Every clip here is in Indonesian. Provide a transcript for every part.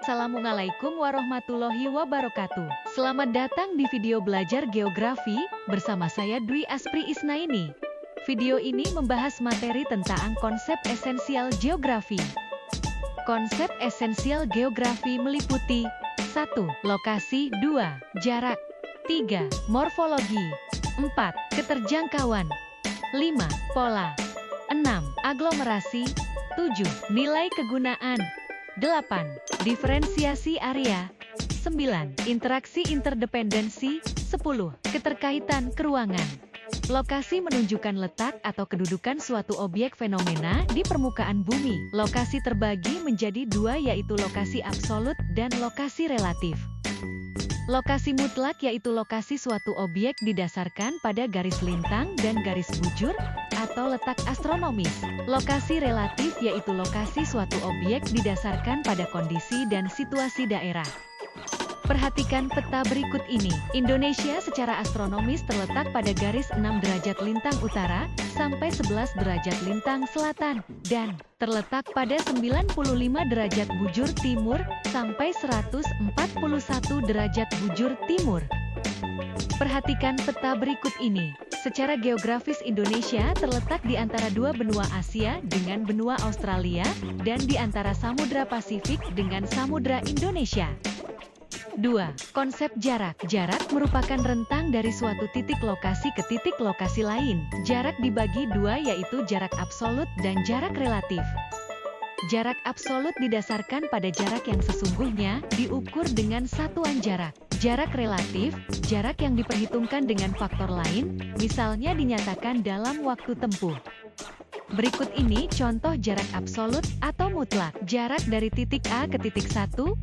Assalamualaikum warahmatullahi wabarakatuh. Selamat datang di video belajar geografi bersama saya Dwi Aspri Isnaini. Video ini membahas materi tentang konsep esensial geografi. Konsep esensial geografi meliputi 1. Lokasi 2. Jarak 3. Morfologi 4. Keterjangkauan 5. Pola 6. Aglomerasi 7. Nilai kegunaan 8. Diferensiasi area 9. Interaksi interdependensi 10. Keterkaitan keruangan. Lokasi menunjukkan letak atau kedudukan suatu objek fenomena di permukaan bumi. Lokasi terbagi menjadi dua, yaitu lokasi absolut dan lokasi relatif. Lokasi mutlak yaitu lokasi suatu objek didasarkan pada garis lintang dan garis bujur atau letak astronomis. Lokasi relatif yaitu lokasi suatu objek didasarkan pada kondisi dan situasi daerah. Perhatikan peta berikut ini. Indonesia secara astronomis terletak pada garis 6 derajat lintang utara sampai 11 derajat lintang selatan dan terletak pada 95 derajat bujur timur sampai 141 derajat bujur timur. Perhatikan peta berikut ini. Secara geografis Indonesia terletak di antara dua benua Asia dengan benua Australia dan di antara Samudra Pasifik dengan Samudra Indonesia. 2. Konsep jarak. Jarak merupakan rentang dari suatu titik lokasi ke titik lokasi lain. Jarak dibagi dua, yaitu jarak absolut dan jarak relatif. Jarak absolut didasarkan pada jarak yang sesungguhnya, diukur dengan satuan jarak. Jarak relatif, jarak yang diperhitungkan dengan faktor lain, misalnya dinyatakan dalam waktu tempuh. Berikut ini contoh jarak absolut atau mutlak. Jarak dari titik A ke titik 1, 2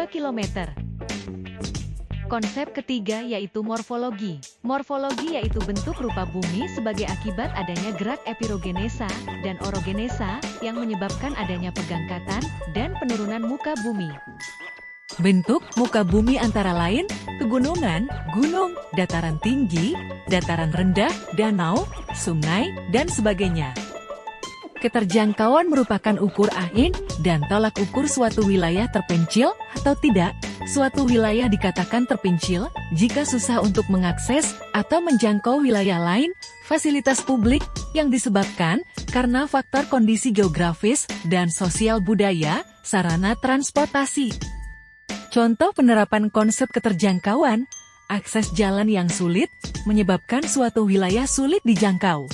km. Konsep ketiga yaitu morfologi. Morfologi yaitu bentuk rupa bumi sebagai akibat adanya gerak epirogenesa dan orogenesa yang menyebabkan adanya pegangkatan dan penurunan muka bumi. Bentuk muka bumi antara lain pegunungan, gunung, dataran tinggi, dataran rendah, danau, sungai, dan sebagainya. Keterjangkauan merupakan ukur ain dan tolak ukur suatu wilayah terpencil atau tidak. Suatu wilayah dikatakan terpencil jika susah untuk mengakses atau menjangkau wilayah lain, fasilitas publik yang disebabkan karena faktor kondisi geografis dan sosial budaya, sarana transportasi. Contoh penerapan konsep keterjangkauan, akses jalan yang sulit menyebabkan suatu wilayah sulit dijangkau.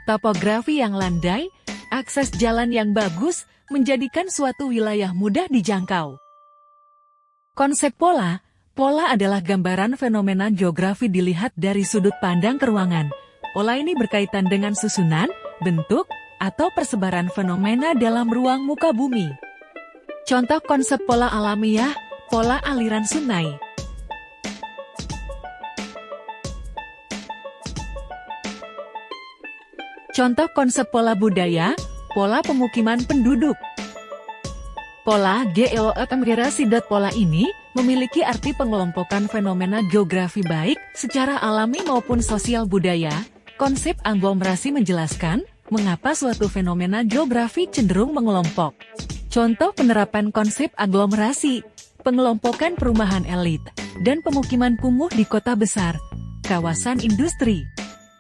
Topografi yang landai, akses jalan yang bagus menjadikan suatu wilayah mudah dijangkau. Konsep pola. Pola adalah gambaran fenomena geografi dilihat dari sudut pandang keruangan. Pola ini berkaitan dengan susunan, bentuk, atau persebaran fenomena dalam ruang muka bumi. Contoh konsep pola alamiah, pola aliran sungai. Contoh konsep pola budaya, pola pemukiman penduduk. Pola geoekonomik. Pola ini memiliki arti pengelompokan fenomena geografi baik secara alami maupun sosial budaya. Konsep aglomerasi menjelaskan mengapa suatu fenomena geografi cenderung mengelompok. Contoh penerapan konsep aglomerasi, pengelompokan perumahan elit dan pemukiman kumuh di kota besar, kawasan industri.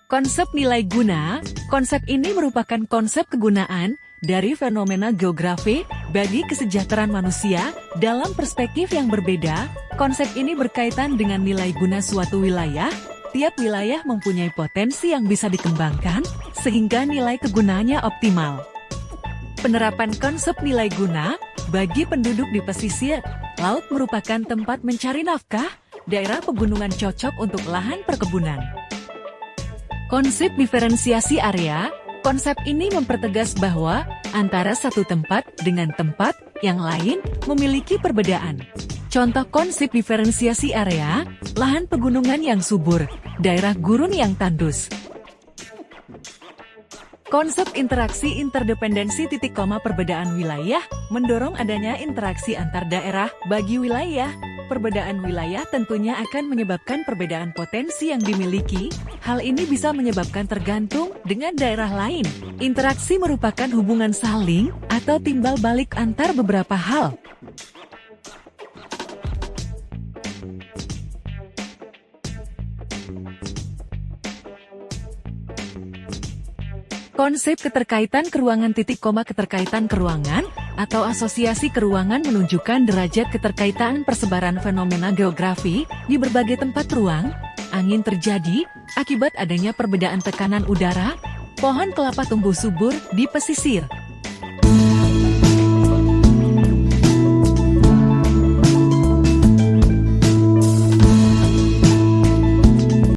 Konsep nilai guna. Konsep ini merupakan konsep kegunaan dari fenomena geografi bagi kesejahteraan manusia dalam perspektif yang berbeda. Konsep ini berkaitan dengan nilai guna suatu wilayah. Tiap wilayah mempunyai potensi yang bisa dikembangkan sehingga nilai kegunaannya optimal. Penerapan konsep nilai guna bagi penduduk di pesisir laut merupakan tempat mencari nafkah. Daerah pegunungan cocok untuk lahan perkebunan. Konsep diferensiasi area. Konsep ini mempertegas bahwa antara satu tempat dengan tempat yang lain memiliki perbedaan. Contoh konsep diferensiasi area, lahan pegunungan yang subur, daerah gurun yang tandus. Konsep interaksi interdependensi. Perbedaan wilayah mendorong adanya interaksi antar daerah bagi wilayah. Perbedaan wilayah tentunya akan menyebabkan perbedaan potensi yang dimiliki. Hal ini bisa menyebabkan tergantung dengan daerah lain. Interaksi merupakan hubungan saling atau timbal balik antar beberapa hal. Konsep keterkaitan keruangan keterkaitan keruangan atau asosiasi keruangan menunjukkan derajat keterkaitan persebaran fenomena geografi di berbagai tempat ruang. Angin terjadi akibat adanya perbedaan tekanan udara. Pohon kelapa tumbuh subur di pesisir.